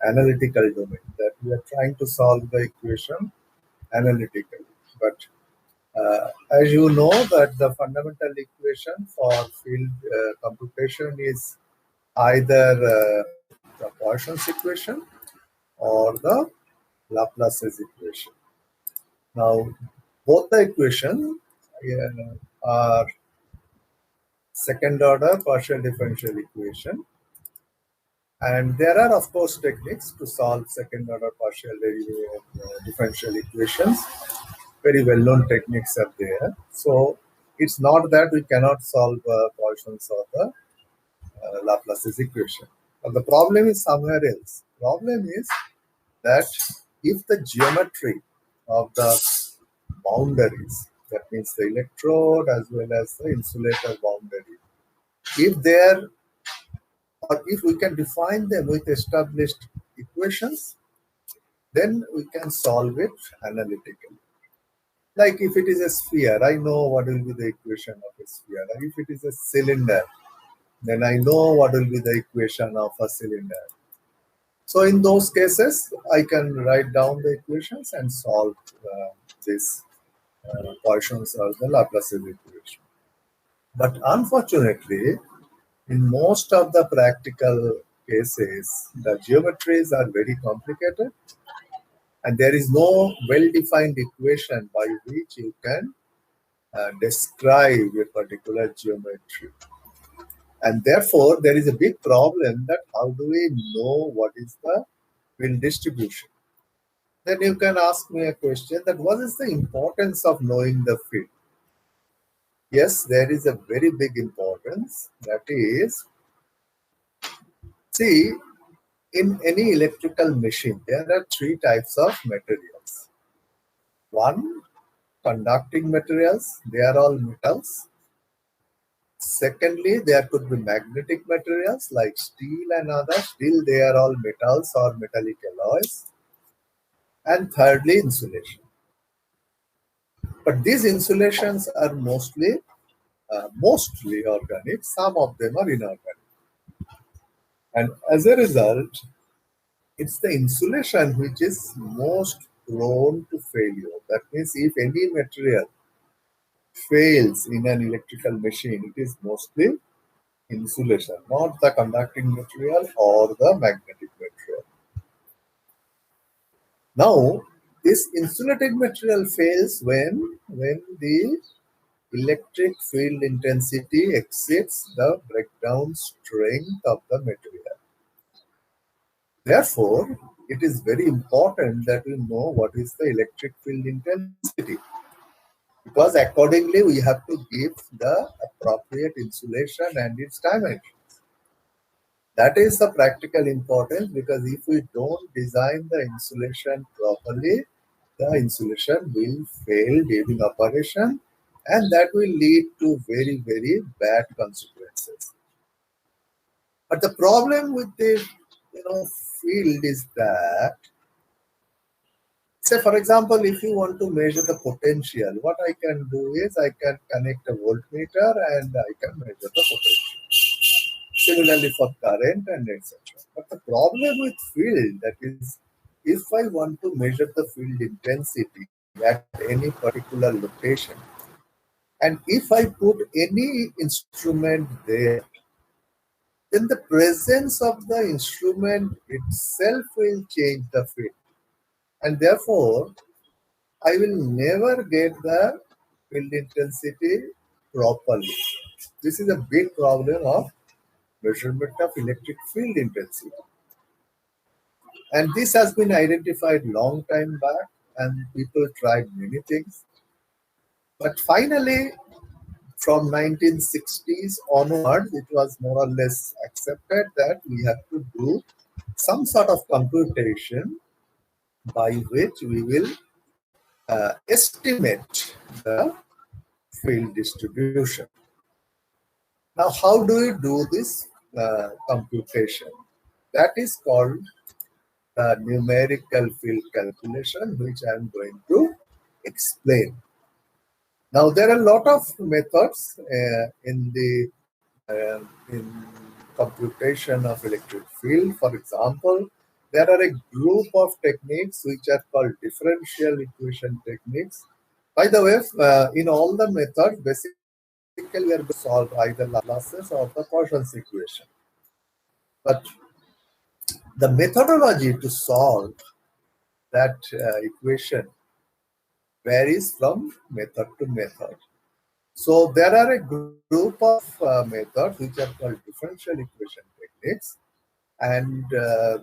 analytical domain, that we are trying to solve the equation analytically. But as you know, that the fundamental equation for field computation is either the Poisson's equation or the Laplace's equation. Now, both the equations are second order partial differential equation, and there are of course techniques to solve second order partial differential equations. Very well known techniques are there. So it's not that we cannot solve Poisson's or the Laplace's equation. But the problem is somewhere else. Problem is that if the geometry of the boundaries, that means the electrode as well as the insulator boundary, if they are, or if we can define them with established equations, then we can solve it analytically. Like if it is a sphere, I know what will be the equation of a sphere. If it is a cylinder, then I know what will be the equation of a cylinder. So in those cases, I can write down the equations and solve this Poisson's or the Laplace's equation. But unfortunately, in most of the practical cases, the geometries are very complicated, and there is no well-defined equation by which you can describe a particular geometry. And therefore, there is a big problem that how do we know what is the field distribution? Then you can ask me a question that what is the importance of knowing the field? Yes, there is a very big importance. That is, see, in any electrical machine, there are three types of materials. One, conducting materials, they are all metals. Secondly, there could be magnetic materials like steel and others. Still, they are all metals or metallic alloys. And thirdly, insulation. But these insulations are mostly organic. Some of them are inorganic. And as a result, it's the insulation which is most prone to failure. That means if any material fails in an electrical machine, it is mostly insulation, not the conducting material or the magnetic material. Now, this insulating material fails when the electric field intensity exceeds the breakdown strength of the material. Therefore, it is very important that we know what is the electric field intensity, because accordingly we have to give the appropriate insulation and its dimensions. That is the practical importance, because if we don't design the insulation properly, the insulation will fail during operation, and that will lead to very, very bad consequences. But the problem with the field is that, say for example, if you want to measure the potential, what I can do is I can connect a voltmeter and I can measure the potential. Similarly for current and etc. But the problem with field, that is, if I want to measure the field intensity at any particular location, and if I put any instrument there, then the presence of the instrument itself will change the field. And therefore, I will never get the field intensity properly. This is a big problem of measurement of electric field intensity. And this has been identified long time back, and people tried many things. But finally, from 1960s onwards, it was more or less accepted that we have to do some sort of computation by which we will estimate the field distribution. Now, how do we do this computation? That is called numerical field calculation, which I am going to explain. Now, there are a lot of methods in computation of electric field. For example, there are a group of techniques which are called differential equation techniques. By the way, in all the methods, basically we are going to solve either Laplace's or the Poisson's equation. But the methodology to solve that equation varies from method to method. So there are a group of methods which are called differential equation techniques, and the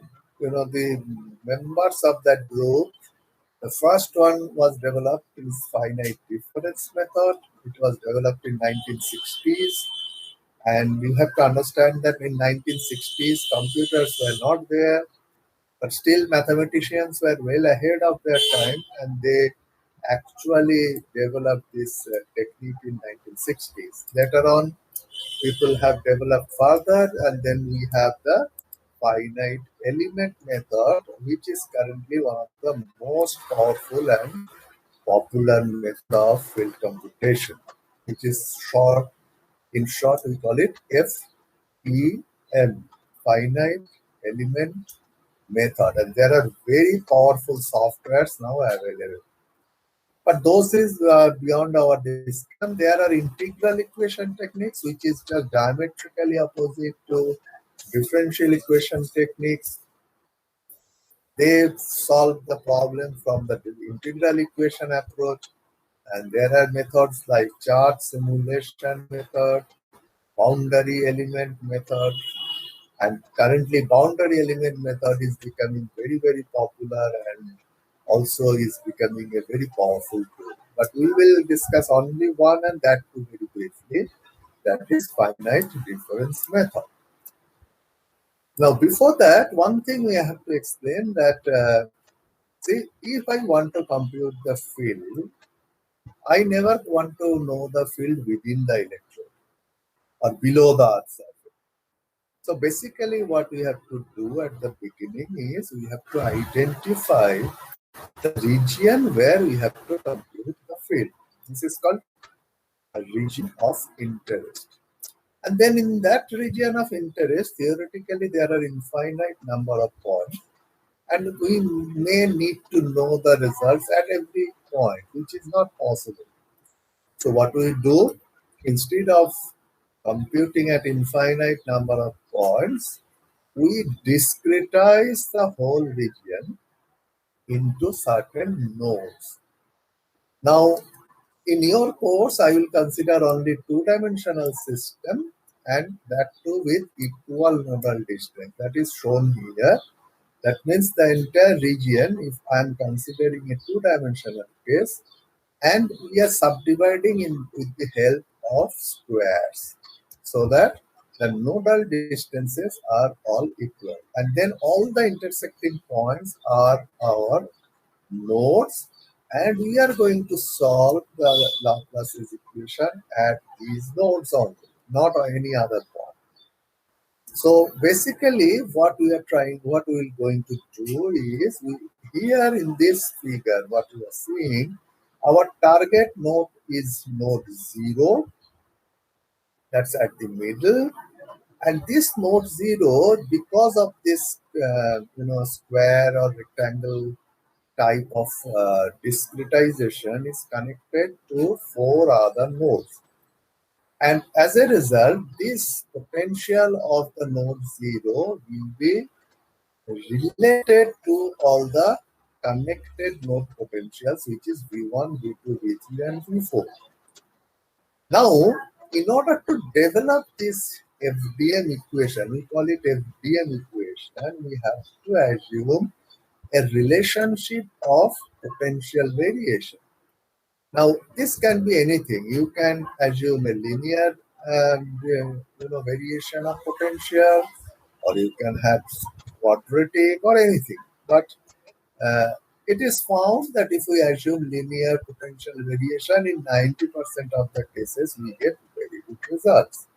members of that group. The first one was developed is finite difference method. It was developed in 1960s, and you have to understand that in 1960s computers were not there, but still mathematicians were well ahead of their time, and they actually developed this technique in 1960s. Later on, people have developed further, and then we have the finite element method, which is currently one of the most powerful and popular method of field computation, which is short. In short, we call it FEM, finite element method, and there are very powerful softwares now available. But those is beyond our discussion. There are integral equation techniques, which is just diametrically opposite to differential equation techniques. They solve the problem from the integral equation approach, and there are methods like chart simulation method, boundary element method, and currently boundary element method is becoming very, very popular and also is becoming a very powerful tool. But we will discuss only one, and that too very briefly. That is finite difference method. Now, before that, one thing we have to explain that, see, if I want to compute the field, I never want to know the field within the electrode or below the earth surface. So basically what we have to do at the beginning is we have to identify the region where we have to compute the field. This is called a region of interest. And then in that region of interest, theoretically there are infinite number of points, and we may need to know the results at every point, which is not possible. So what we do, instead of computing at infinite number of points, we discretize the whole region into certain nodes. Now, in your course, I will consider only two-dimensional system, and that too with equal nodal distance. That is shown here. That means the entire region, if I am considering a two-dimensional case, and we are subdividing in with the help of squares, so that the nodal distances are all equal, and then all the intersecting points are our nodes, and we are going to solve the Laplace's equation at these nodes only, not on any other point. So basically what we are going to do is, here in this figure, what we are seeing, our target node is node 0, that's at the middle, and this node 0, because of this square or rectangle type of discretization, is connected to 4 other nodes. And as a result, this potential of the node 0 will be related to all the connected node potentials, which is V1, V2, V3, and V4. Now, in order to develop this FDM equation, we call it FDM equation, we have to assume a relationship of potential variation. Now, this can be anything. You can assume a linear variation of potential, or you can have quadratic or anything. But it is found that if we assume linear potential variation, in 90% of the cases, we get very good results.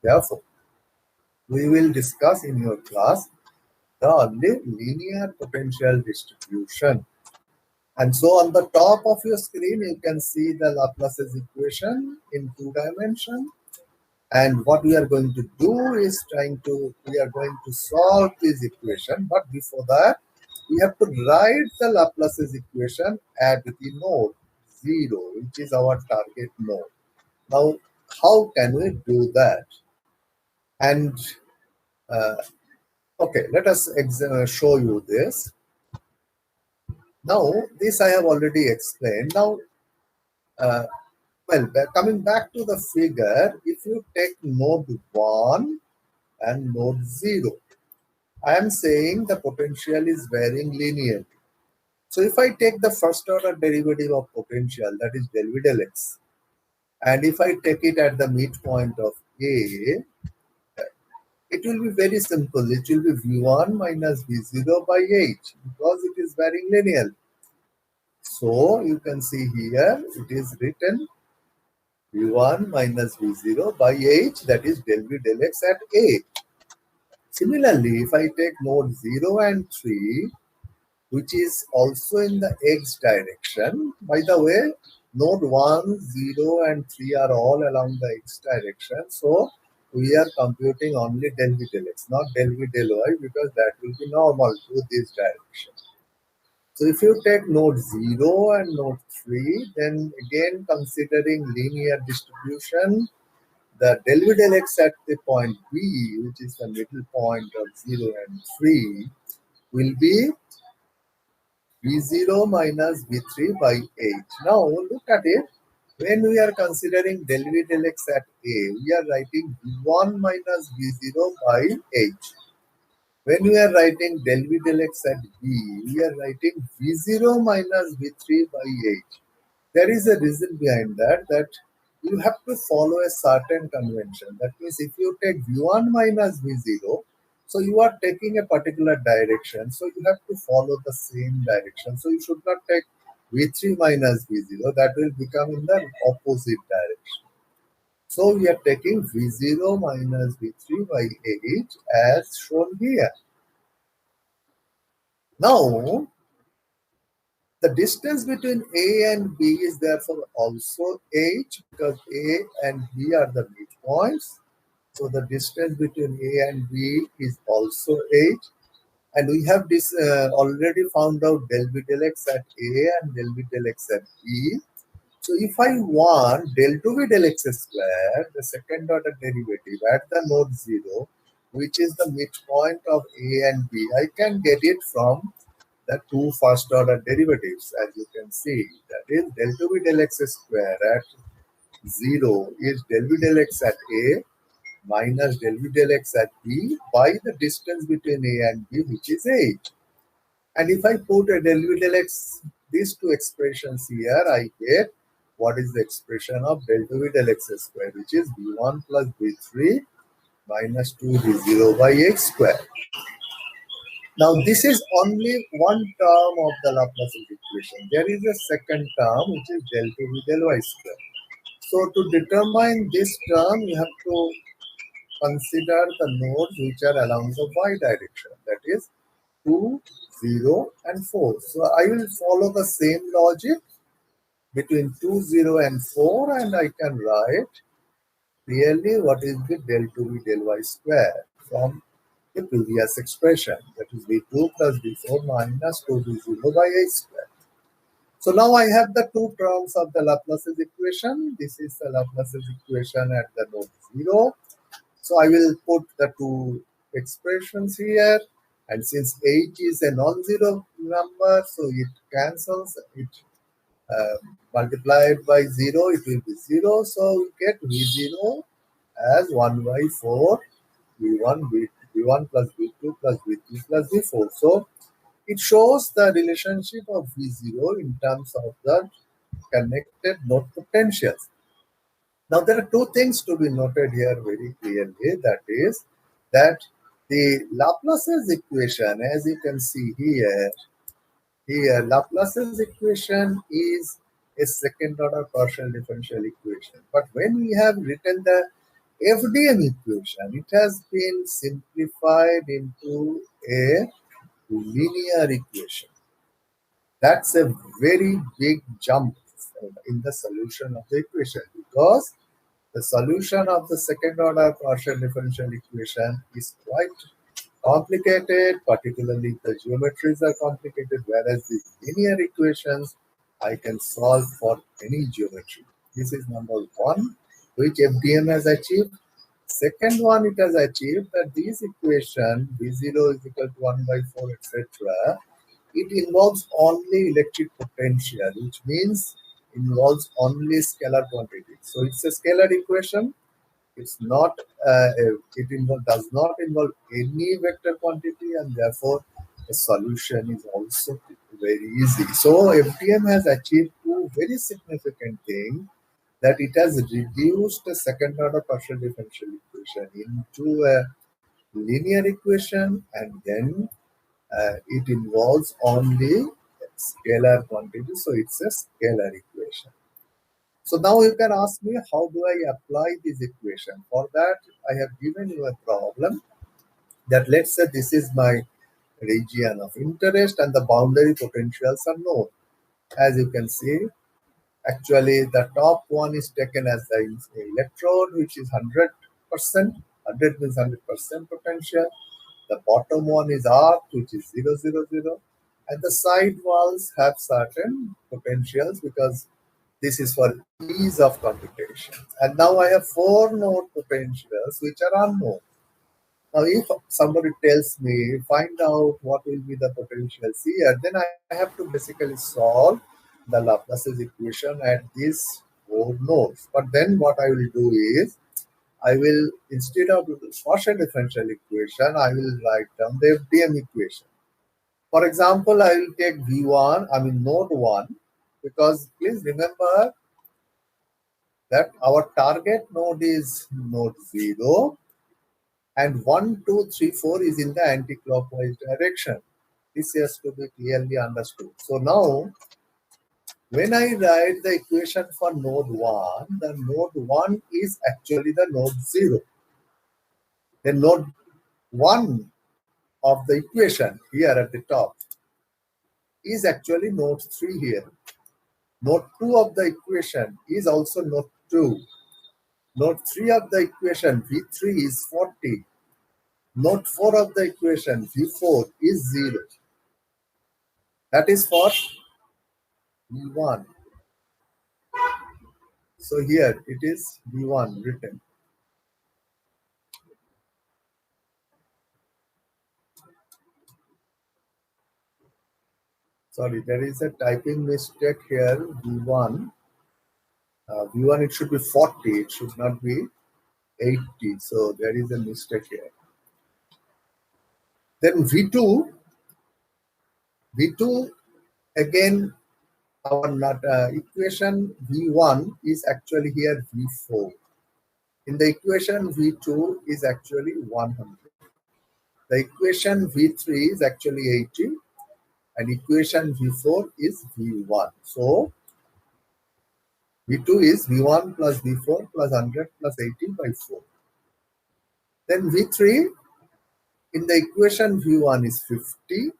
Therefore, we will discuss in your class the only linear potential distribution. And so on the top of your screen, you can see the Laplace's equation in 2 dimensions. And what we are going to do is we are going to solve this equation. But before that, we have to write the Laplace's equation at the node 0, which is our target node. Now, how can we do that? And okay, let us show you this. Now, this I have already explained. Now, uh, coming back to the figure, if you take node 1 and node 0, I am saying the potential is varying linearly. So if I take the first order derivative of potential, that is del V del x, and if I take it at the midpoint of A, it will be very simple. It will be V1 minus V0 by H because it is varying linearly. So you can see here it is written V1 minus V0 by H, that is del V del x at A. Similarly, if I take node 0 and 3, which is also in the x direction. By the way, node 1, 0 and 3 are all along the x direction. So we are computing only del V del x, not del V del y, because that will be normal to this direction. So if you take node 0 and node 3, then again considering linear distribution, the del V del x at the point B, which is the middle point of 0 and 3, will be V0 minus V3 by H. Now look at it. When we are considering del V del x at A, we are writing V1 minus V0 by H. When we are writing del V del x at B, we are writing V0 minus V3 by H. There is a reason behind that you have to follow a certain convention. That means if you take V1 minus V0, so you are taking a particular direction, so you have to follow the same direction. So you should not take V3 minus V0, that will become in the opposite direction. So we are taking V0 minus V3 by H as shown here. Now, the distance between A and B is therefore also H, because A and B are the midpoints. So the distance between A and B is also H. And we have this already found out del V del x at A and del V del x at B. So if I want del 2V del x square, the second order derivative at the node 0, which is the midpoint of A and B, I can get it from the two first order derivatives, as you can see. That is del 2V del x square at 0 is del V del x at A minus del V del x at B by the distance between A and B, which is H. And if I put a del V del x, these two expressions here, I get what is the expression of del 2V del x square, which is V1 plus V3 minus 2V0 by x square. Now, this is only one term of the Laplace equation. There is a second term, which is del 2V del y square. So, to determine this term, you have to consider the nodes which are along the y direction. That is 2, 0 and 4. So, I will follow the same logic between 2, 0 and 4, and I can write clearly what is the del 2V del y square from the previous expression, that is V2 plus V4 minus 2V0 by A square. So now I have the two terms of the Laplace's equation. This is the Laplace's equation at the node 0. So I will put the two expressions here, and since H is a non-zero number, so it cancels, it multiplied by 0, it will be 0. So we get V0 as 1 by 4 V1, V1 plus V2 plus V3 plus V4. So it shows the relationship of V0 in terms of the connected node potentials. Now there are two things to be noted here very clearly. That is that the Laplace's equation, as you can see here, Laplace's equation is a second order partial differential equation. But when we have written the FDM equation, it has been simplified into a linear equation. That's a very big jump in the solution of the equation, because The solution of the second order partial differential equation is quite complicated, particularly the geometries are complicated, whereas the linear equations I can solve for any geometry. This is number one, which FDM has achieved. Second one, it has achieved that this equation V0 is equal to 1 by 4, etc. It involves only electric potential, which means involves only scalar quantity. So it's a scalar equation. It's not. Does not involve any vector quantity, and therefore the solution is also very easy. So FDM has achieved two very significant things, that it has reduced the second order partial differential equation into a linear equation, and then it involves only scalar quantity, so it's a scalar equation. So now you can ask me, how do I apply this equation? For that, I have given you a problem that, let's say this is my region of interest and the boundary potentials are known. As you can see, actually the top one is taken as the electrode, which is 100%. 100 means 100% potential. The bottom one is arc, which is 0, 0, 0. And the side walls have certain potentials because this is for ease of computation. And now I have four node potentials which are unknown. Now, if somebody tells me, find out what will be the potentials here, then I have to basically solve the Laplace's equation at these four nodes. But then what I will do is, I will, instead of partial differential equation, I will write down the FDM equation. For example, I will take V1, I mean node 1, because please remember that our target node is node 0, and 1, 2, 3, 4 is in the anti-clockwise direction. This has to be clearly understood. So now, when I write the equation for node 1, the node 1 is actually the node 0. The node 1 of the equation here at the top is actually node 3 here. Node 2 of the equation is also node 2. Node 3 of the equation V3 is 40. Node 4 of the equation V4 is 0. That is for V1. So here it is V1 written. Sorry, there is a typing mistake here. V1. V1, it should be 40. It should not be 80. So there is a mistake here. Then V2. V2, again, our equation V1 is actually here V4. In the equation V2 is actually 100. The equation V3 is actually 80, and equation V4 is V1. So V2 is V1 plus V4 plus 100 plus 80 by 4. Then V3, in the equation V1 is 50.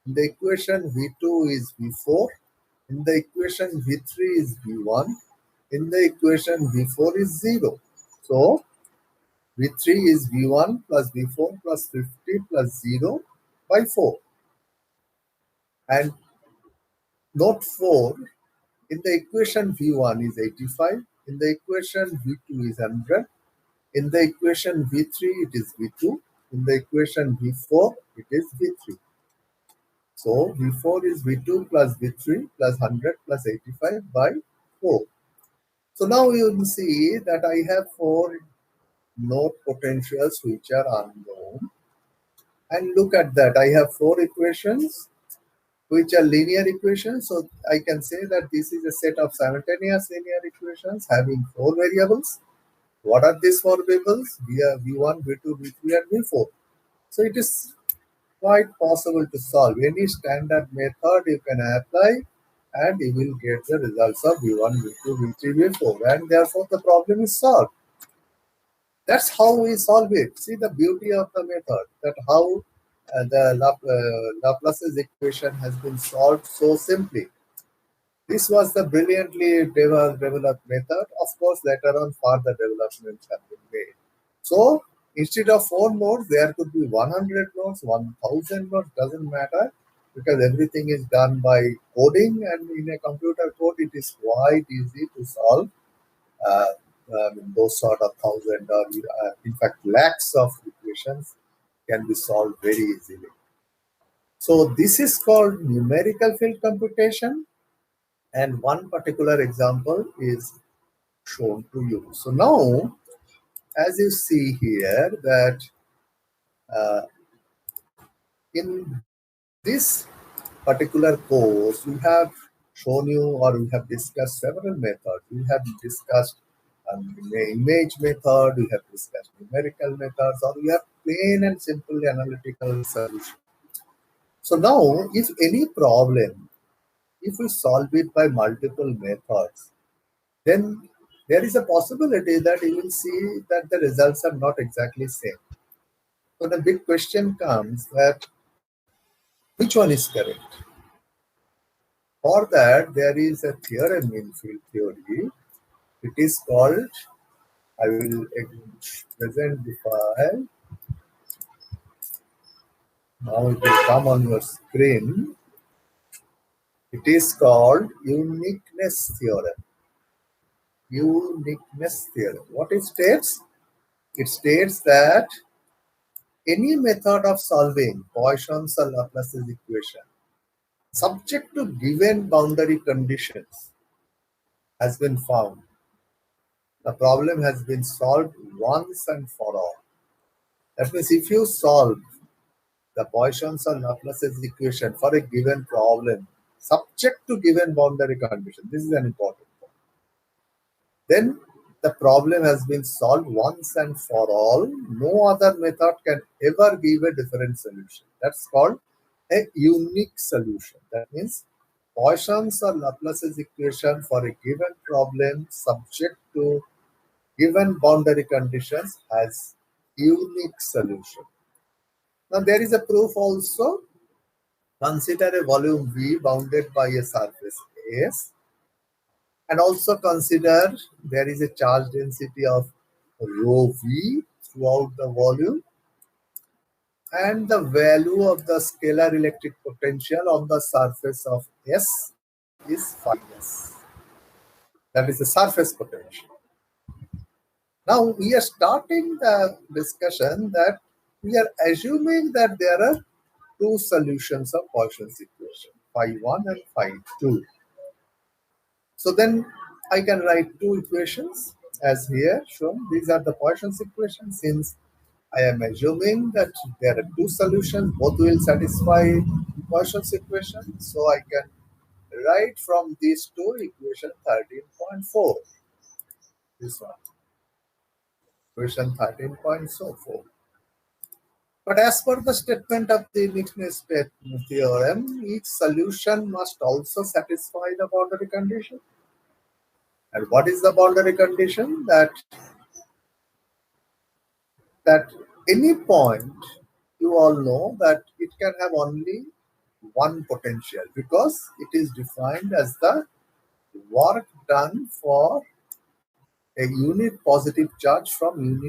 In the equation V2 is V4. In the equation V3 is V1. In the equation V4 is 0. So V3 is V1 plus V4 plus 50 plus 0 by 4. And note 4, in the equation V1 is 85. In the equation V2 is 100. In the equation V3 it is V2. In the equation V4 it is V3. So V4 is V2 plus V3 plus 100 plus 85 by 4. So now you will see that I have four node potentials which are unknown. And look at that, I have four equations which are linear equations. So I can say that this is a set of simultaneous linear equations having four variables. What are these four variables? We have V1, V2, V3, and V4. So it is quite possible to solve. Any standard method you can apply and you will get the results of V1, V2, V3, V4. And therefore the problem is solved. That's how we solve it. See the beauty of the method, that how the Laplace's equation has been solved so simply. This was the brilliantly developed method. Of course, later on further developments have been made. So instead of 4 nodes, there could be 100 nodes, 1000 nodes, doesn't matter, because everything is done by coding, and in a computer code, it is quite easy to solve uh, those sort of thousand or in fact lakhs of equations can be solved very easily. So this is called numerical field computation, and one particular example is shown to you. So now, as you see here, that in this particular course, we have shown you, or we have discussed several methods. We have discussed image method, we have discussed numerical methods, or we have plain and simple analytical solution. So now, if any problem, if we solve it by multiple methods, then there is a possibility that you will see that the results are not exactly same. So the big question comes that which one is correct? For that, there is a theorem in field theory. It is called, I will present the file. Now it will come on your screen. It is called uniqueness theorem. Uniqueness theorem. What it states? It states that any method of solving Poisson's or Laplace's equation subject to given boundary conditions has been found. The problem has been solved once and for all. That means if you solve the Poisson's or Laplace's equation for a given problem subject to given boundary condition, this is an important point, then the problem has been solved once and for all. No other method can ever give a different solution. That's called a unique solution. That means Poisson's or Laplace's equation for a given problem subject to given boundary conditions has unique solution. Now there is a proof also. Consider a volume V bounded by a surface S, and also consider there is a charge density of rho V throughout the volume, and the value of the scalar electric potential on the surface of S is phi S. That is the surface potential. Now we are starting the discussion that we are assuming that there are two solutions of Poisson's equation, phi 1 and phi 2. So then I can write two equations as here shown. These are the Poisson's equations. Since I am assuming that there are two solutions, both will satisfy Poisson's equation. So I can write from these two equation 13.4. This one, equation 13.4. But as per the statement of the uniqueness theorem, each solution must also satisfy the boundary condition. And what is the boundary condition? That any point, you all know that it can have only one potential, because it is defined as the work done for a unit positive charge from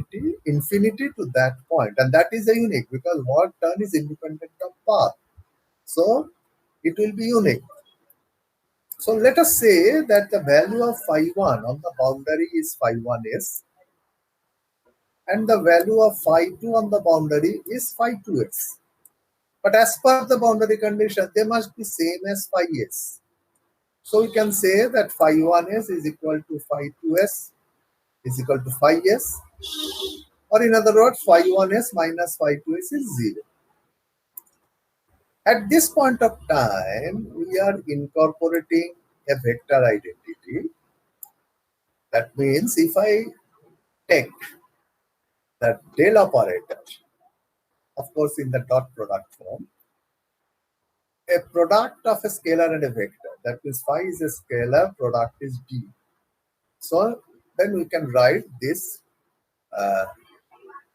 infinity to that point, and that is a unique because work done is independent of path, so it will be unique. So let us say that the value of phi 1 on the boundary is phi 1s, and the value of phi 2 on the boundary is phi 2s. But as per the boundary condition, they must be same as phi s. So we can say that phi 1s is equal to phi 2s is equal to phi s, or in other words, phi 1s minus phi 2s is 0. At this point of time, we are incorporating a vector identity. That means if I take the del operator, of course in the dot product form, a product of a scalar and a vector, that means phi is a scalar, product is d. So then we can write this uh,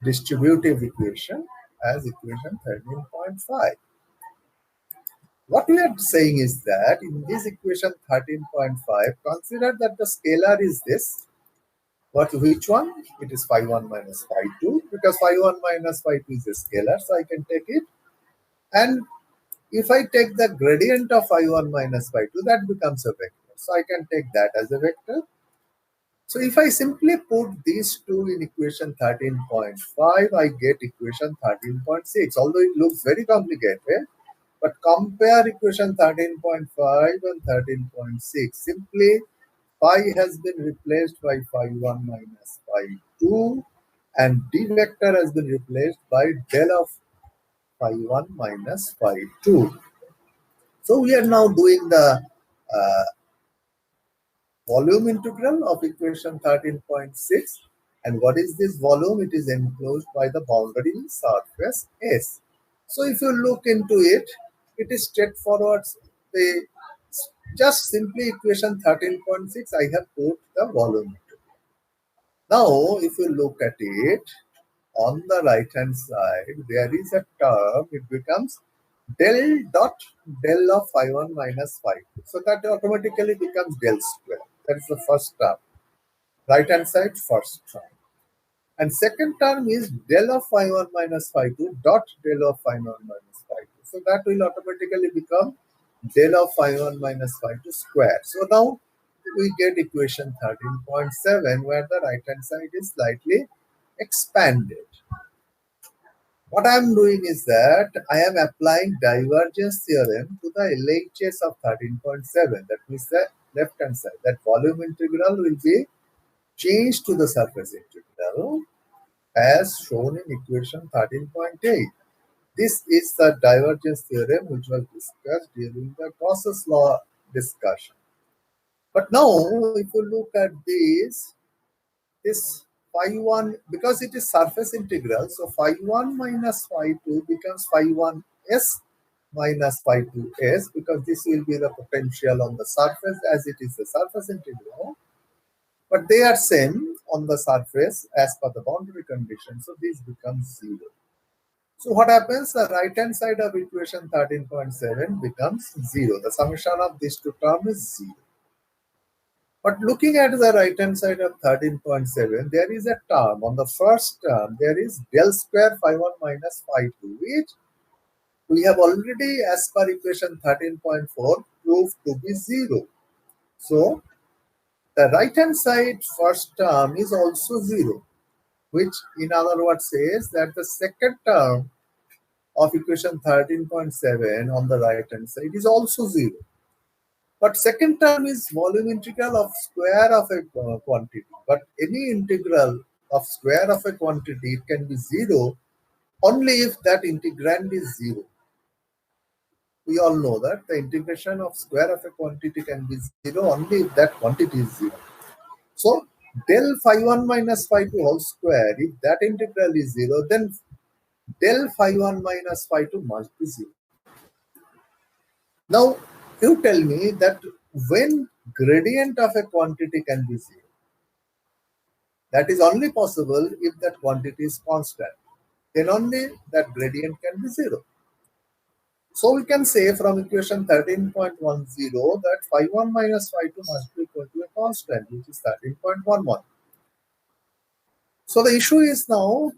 distributive equation as equation 13.5. What we are saying is that in this equation 13.5, consider that the scalar is this. Which one? It is phi 1 minus phi 2, because phi 1 minus phi 2 is a scalar, so I can take it. And if I take the gradient of phi 1 minus phi 2, that becomes a vector. So I can take that as a vector. So if I simply put these two in equation 13.5, I get equation 13.6. Although it looks very complicated, but compare equation 13.5 and 13.6. Simply phi has been replaced by phi 1 minus phi 2, and d vector has been replaced by del of phi 1 minus phi 2. So we are now doing the uh, volume integral of equation 13.6. And what is this volume? It is enclosed by the boundary surface S. So if you look into it, it is straightforward. The just simply equation 13.6, I have put the volume. Now, if you look at it, on the right hand side, there is a term, it becomes del dot del of phi 1 minus phi 2. So that automatically becomes del square. That is the first term. Right hand side, first term. And second term is del of phi 1 minus phi 2 dot del of phi 1 minus phi 2. So that will automatically become del of phi 1 minus phi 2 square. So now we get equation 13.7 where the right hand side is slightly expanded. What I am doing is that I am applying divergence theorem to the LHS of 13.7. That means the left hand side. That volume integral will be changed to the surface integral as shown in equation 13.8. This is the divergence theorem which was discussed during the Gauss's law discussion. But now, if you look at this phi 1, because it is surface integral, so phi 1 minus phi 2 becomes phi 1 s minus phi 2 s, because this will be the potential on the surface as it is the surface integral. But they are same on the surface as per the boundary condition, so this becomes 0. So what happens? The right hand side of equation 13.7 becomes 0. The summation of these two terms is 0. But looking at the right hand side of 13.7, there is a term. On the first term, there is del square phi 1 minus phi 2, which we have already, as per equation 13.4, proved to be 0. So the right hand side first term is also 0, which in other words says that the second term of equation 13.7 on the right hand side is also 0. But second term is volume integral of square of a quantity. But any integral of square of a quantity, it can be 0 only if that integrand is 0. We all know that the integration of square of a quantity can be 0 only if that quantity is 0. So del phi 1 minus phi 2 whole square, if that integral is 0, then del phi 1 minus phi 2 must be 0. Now, you tell me that when gradient of a quantity can be 0, that is only possible if that quantity is constant. Then only that gradient can be 0. So we can say from equation 13.10 that phi 1 minus phi 2 must be equal to a constant, which is 13.11. So the issue is now,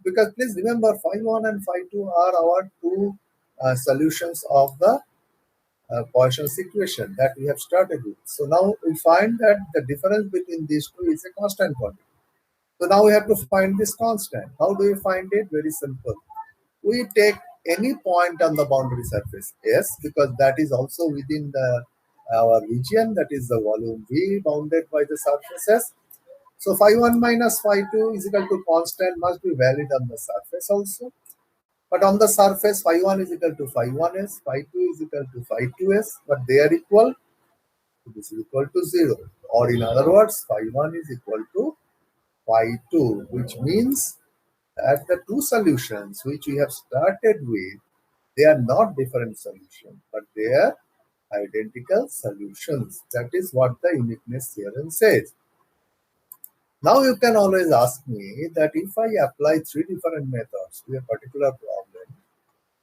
because please remember phi 1 and phi 2 are our two solutions of the Poisson's equation that we have started with. So now we find that the difference between these two is a constant quantity. So now we have to find this constant. How do we find it? Very simple. We take any point on the boundary surface S, because that is also within our region, that is the volume V bounded by the surfaces. So phi 1 minus phi 2 is equal to constant must be valid on the surface also. But on the surface, phi 1 is equal to phi 1s, phi 2 is equal to phi 2s, but they are equal. This is equal to 0. Or in other words, phi 1 is equal to phi 2, which means that the two solutions which we have started with, they are not different solutions, but they are identical solutions. That is what the uniqueness theorem says. Now you can always ask me that if I apply three different methods to a particular problem,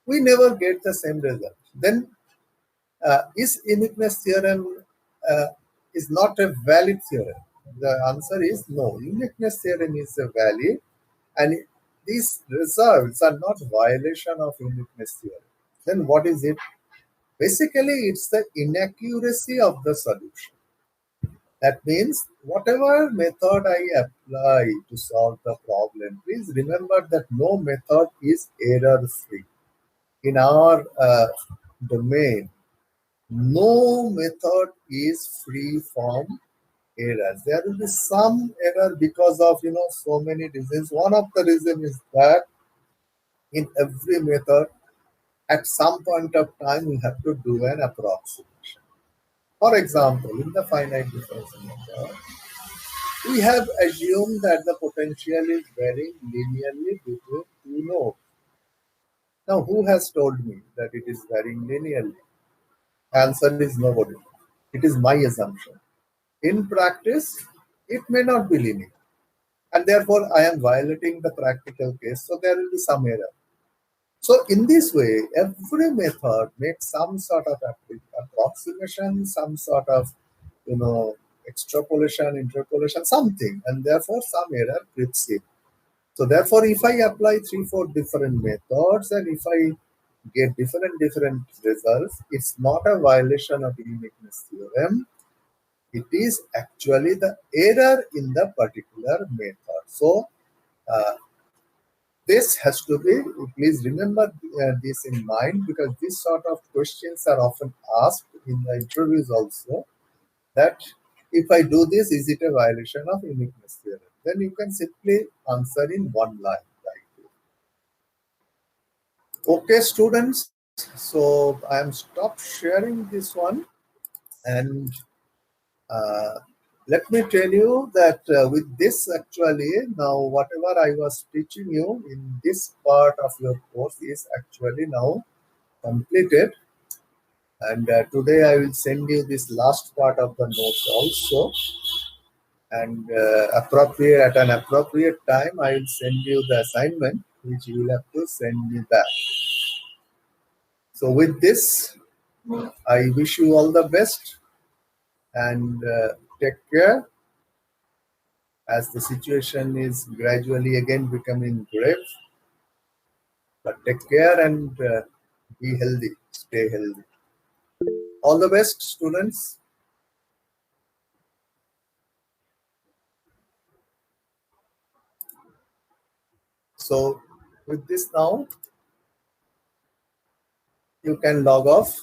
we never get the same result. Then Is uniqueness theorem uh, is not a valid theorem? The answer is no. Uniqueness theorem is a valid, and these results are not violation of uniqueness theorem. Then what is it? Basically, it's the inaccuracy of the solution. That means whatever method I apply to solve the problem, please remember that no method is error free. In our domain, no method is free from errors. There will be some error because of so many reasons. One of the reasons is that in every method, at some point of time, we have to do an approximation. For example, in the finite difference method, we have assumed that the potential is varying linearly between two nodes. Now, who has told me that it is varying linearly? Answer is nobody. It is my assumption. In practice, it may not be linear, and therefore I am violating the practical case, so there will be some error. So, in this way, every method makes some sort of approximation, some sort of extrapolation, interpolation, something, and therefore some error creeps in. So therefore, if I apply 3, 4 different methods and if I get different results, it's not a violation of uniqueness theorem. It is actually the error in the particular method. So uh, this has to be, please remember this in mind, because these sort of questions are often asked in the interviews also, that if I do this, is it a violation of uniqueness theorem? Then you can simply answer in one line. Okay, students. So I am stopped sharing this one, and uh, let me tell you that with this actually now whatever I was teaching you in this part of your course is actually now completed, and today I will send you this last part of the notes also, and appropriate at an appropriate time I will send you the assignment which you will have to send me back. So with this, I wish you all the best, and take care, as the situation is gradually again becoming grave. But take care and be healthy, stay healthy. All the best, students. So with this now, you can log off.